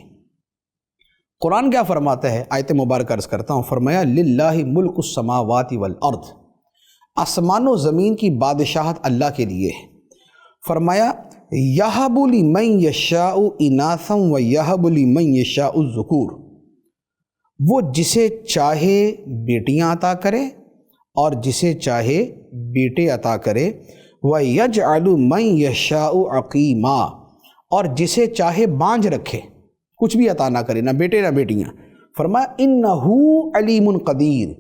قرآن کیا فرماتا ہے؟ آیت مبارکہ عرض کرتا ہوں، فرمایا للہ ملک السماوات والارض، آسمان و زمین کی بادشاہت اللہ کے لیے ہے۔ فرمایا یہب لمن یشاء اناثا و یہب لمن یشاء الذکور، وہ جسے چاہے بیٹیاں عطا کرے اور جسے چاہے بیٹے عطا کرے، وَيَجْعَلُ مَن يَشَاءُ عَقِيمًا، اور جسے چاہے بانجھ رکھے، کچھ بھی عطا نہ کرے، نہ بیٹے نہ بیٹیاں۔ فرمایا اِنَّهُ عَلِيمٌ قدیر،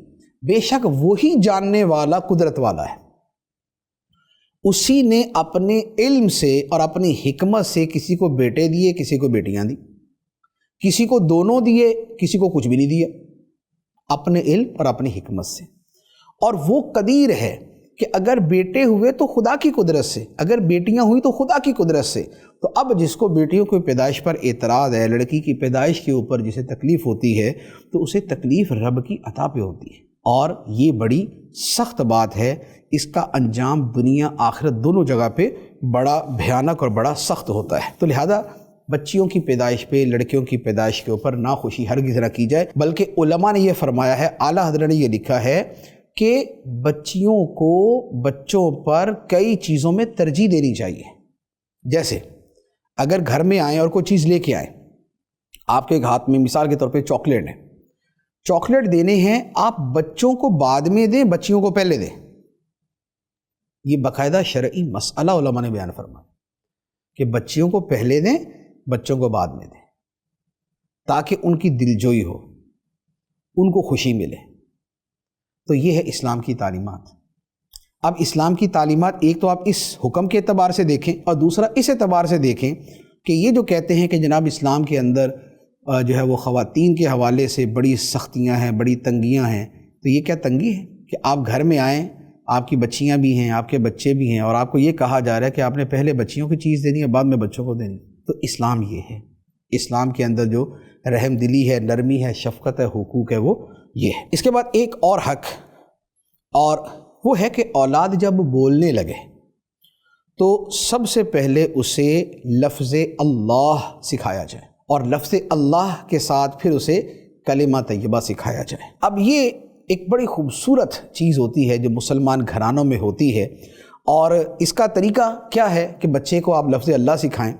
بے شک وہی جاننے والا قدرت والا ہے۔ اسی نے اپنے علم سے اور اپنی حکمت سے کسی کو بیٹے دیے، کسی کو بیٹیاں دی، کسی کو دونوں دیے، کسی کو کچھ بھی نہیں دیا، اپنے علم اور اپنی حکمت سے۔ اور وہ قدیر ہے کہ اگر بیٹے ہوئے تو خدا کی قدرت سے، اگر بیٹیاں ہوئی تو خدا کی قدرت سے۔ تو اب جس کو بیٹیوں کی پیدائش پر اعتراض ہے، لڑکی کی پیدائش کے اوپر جسے تکلیف ہوتی ہے، تو اسے تکلیف رب کی عطا پہ ہوتی ہے، اور یہ بڑی سخت بات ہے۔ اس کا انجام دنیا آخرت دونوں جگہ پہ بڑا بھیانک اور بڑا سخت ہوتا ہے۔ تو لہذا بچیوں کی پیدائش پہ، لڑکیوں کی پیدائش کے اوپر ناخوشی ہرگز نہ کی جائے، بلکہ علماء نے یہ فرمایا ہے، اعلیٰ حضرت نے یہ لکھا ہے کہ بچیوں کو بچوں پر کئی چیزوں میں ترجیح دینی چاہیے۔ جیسے اگر گھر میں آئیں اور کوئی چیز لے کے آئیں، آپ کے ہاتھ میں مثال کے طور پہ چاکلیٹ ہے، چاکلیٹ دینے ہیں، آپ بچوں کو بعد میں دیں، بچیوں کو پہلے دیں۔ یہ باقاعدہ شرعی مسئلہ علماء نے بیان فرمایا کہ بچیوں کو پہلے دیں، بچوں کو بعد میں دیں، تاکہ ان کی دلجوئی ہو، ان کو خوشی ملے۔ تو یہ ہے اسلام کی تعلیمات۔ اب اسلام کی تعلیمات ایک تو آپ اس حکم کے اعتبار سے دیکھیں، اور دوسرا اس اعتبار سے دیکھیں کہ یہ جو کہتے ہیں کہ جناب اسلام کے اندر جو ہے وہ خواتین کے حوالے سے بڑی سختیاں ہیں، بڑی تنگیاں ہیں، تو یہ کیا تنگی ہے کہ آپ گھر میں آئیں، آپ کی بچیاں بھی ہیں، آپ کے بچے بھی ہیں، اور آپ کو یہ کہا جا رہا ہے کہ آپ نے پہلے بچیوں کی چیز دینی ہے، بعد میں بچوں کو دینی؟ تو اسلام یہ ہے، اسلام کے اندر جو رحم دلی ہے، نرمی ہے، شفقت ہے، حقوق ہے، وہ یہ ہے۔ اس کے بعد ایک اور حق، اور وہ ہے کہ اولاد جب بولنے لگے تو سب سے پہلے اسے لفظ اللہ سکھایا جائے، اور لفظ اللہ کے ساتھ پھر اسے کلمہ طیبہ سکھایا جائے۔ اب یہ ایک بڑی خوبصورت چیز ہوتی ہے جو مسلمان گھرانوں میں ہوتی ہے، اور اس کا طریقہ کیا ہے کہ بچے کو آپ لفظ اللہ سکھائیں؟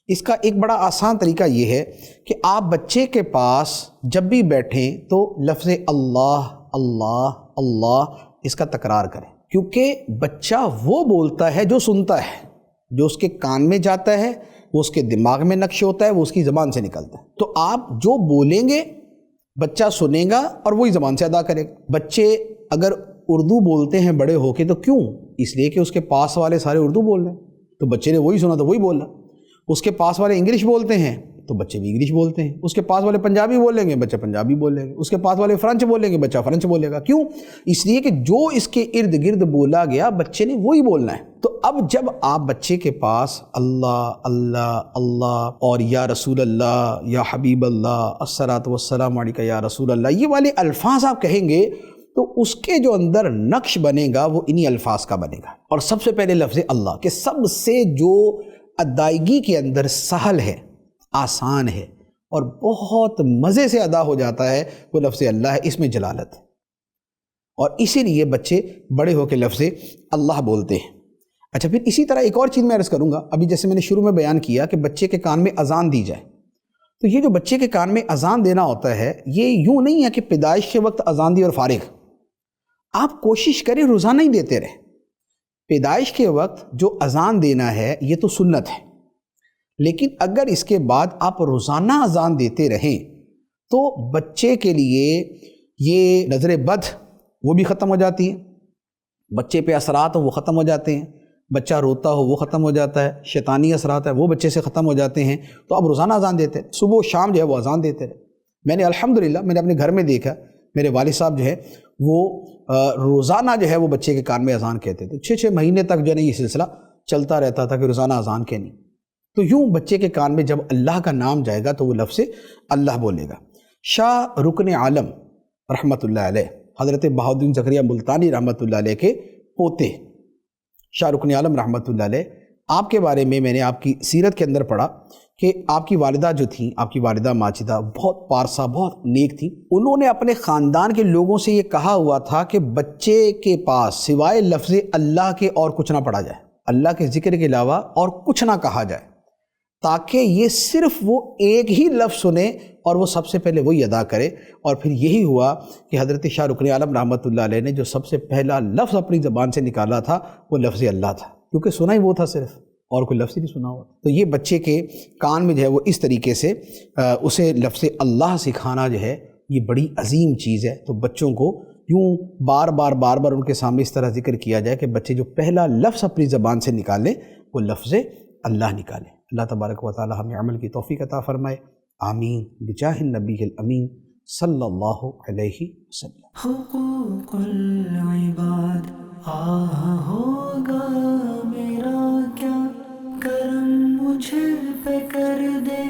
اس کا ایک بڑا آسان طریقہ یہ ہے کہ آپ بچے کے پاس جب بھی بیٹھیں تو لفظ اللہ اللہ اللہ اس کا تکرار کریں، کیونکہ بچہ وہ بولتا ہے جو سنتا ہے، جو اس کے کان میں جاتا ہے، وہ اس کے دماغ میں نقش ہوتا ہے، وہ اس کی زبان سے نکلتا ہے۔ تو آپ جو بولیں گے بچہ سنے گا اور وہی زبان سے ادا کرے گا۔ بچے اگر اردو بولتے ہیں بڑے ہو کے تو کیوں؟ اس لیے کہ اس کے پاس والے سارے اردو بول رہے ہیں، تو بچے نے وہی سنا تو وہی بولا۔ اس کے پاس والے انگلش بولتے ہیں تو بچے بھی انگلش بولتے ہیں، اس کے پاس والے پنجابی بولیں گے بچہ پنجابی بولیں گے، اس کے پاس والے فرنچ بولیں گے بچہ فرنچ بولے گا۔ کیوں؟ اس لیے کہ جو اس کے ارد گرد بولا گیا بچے نے وہی بولنا ہے۔ تو اب جب آپ بچے کے پاس اللہ اللہ اللہ اور یا رسول اللہ یا حبیب اللہ الصلاۃ والسلام علیکہ یا رسول اللہ یہ والے الفاظ آپ کہیں گے تو اس کے جو اندر نقش بنے گا وہ انہی الفاظ کا بنے گا۔ اور سب سے پہلے لفظ اللہ کہ سب سے جو ادائیگی کے اندر سہل ہے، آسان ہے اور بہت مزے سے ادا ہو جاتا ہے وہ لفظ اللہ ہے، اس میں جلالت ہے، اور اسی لیے بچے بڑے ہو کے لفظ اللہ بولتے ہیں۔ اچھا، پھر اسی طرح ایک اور چیز میں عرض کروں گا، ابھی جیسے میں نے شروع میں بیان کیا کہ بچے کے کان میں اذان دی جائے، تو یہ جو بچے کے کان میں اذان دینا ہوتا ہے یہ یوں نہیں ہے کہ پیدائش کے وقت اذان دی اور فارغ، آپ کوشش کریں روزانہ ہی دیتے رہیں۔ پیدائش کے وقت جو اذان دینا ہے یہ تو سنت ہے، لیکن اگر اس کے بعد آپ روزانہ اذان دیتے رہیں تو بچے کے لیے یہ نظر بد وہ بھی ختم ہو جاتی ہے، بچے پہ اثرات ہوں وہ ختم ہو جاتے ہیں، بچہ روتا ہو وہ ختم ہو جاتا ہے، شیطانی اثرات ہے وہ بچے سے ختم ہو جاتے ہیں۔ تو آپ روزانہ اذان دیتے ہیں، صبح و شام جو ہے وہ اذان دیتے رہے۔ میں نے الحمدللہ میں نے اپنے گھر میں دیکھا، میرے والد صاحب جو ہے وہ روزانہ جو ہے وہ بچے کے کان میں اذان کہتے تھے، 6 مہینے تک جو ہے یہ سلسلہ چلتا رہتا تھا کہ روزانہ اذان کہنی۔ تو یوں بچے کے کان میں جب اللہ کا نام جائے گا تو وہ لفظ اللہ بولے گا۔ شاہ رکن عالم رحمۃ اللہ علیہ، حضرت بہاؤالدین زکریا ملتانی رحمۃ اللہ علیہ کے پوتے شاہ رکن عالم رحمۃ اللہ علیہ، آپ کے بارے میں نے آپ کی سیرت کے اندر پڑھا کہ آپ کی والدہ جو تھیں، آپ کی والدہ ماجدہ بہت پارسا بہت نیک تھیں۔ انہوں نے اپنے خاندان کے لوگوں سے یہ کہا ہوا تھا کہ بچے کے پاس سوائے لفظ اللہ کے اور کچھ نہ پڑھا جائے، اللہ کے ذکر کے علاوہ اور کچھ نہ کہا جائے، تاکہ یہ صرف وہ ایک ہی لفظ سنے اور وہ سب سے پہلے وہی ادا کرے۔ اور پھر یہی ہوا کہ حضرت شاہ رکن عالم رحمۃ اللہ علیہ نے جو سب سے پہلا لفظ اپنی زبان سے نکالا تھا وہ لفظ اللہ تھا، کیونکہ سنا ہی وہ تھا صرف، اور کوئی لفظ ہی نہیں سنا ہوا۔ تو یہ بچے کے کان میں جو ہے وہ اس طریقے سے اسے لفظ اللہ سکھانا جو ہے یہ بڑی عظیم چیز ہے۔ تو بچوں کو یوں بار بار ان کے سامنے اس طرح ذکر کیا جائے کہ بچے جو پہلا لفظ اپنی زبان سے نکالیں وہ لفظ اللہ نکالیں۔ اللہ تبارک و تعالی ہمیں عمل کی توفیق عطا فرمائے، آمین بجاہ النبی الامین صلی اللہ علیہ وسلم۔ حقوق العباد ہوگا میرا کیا کرم مجھ پہ کر دے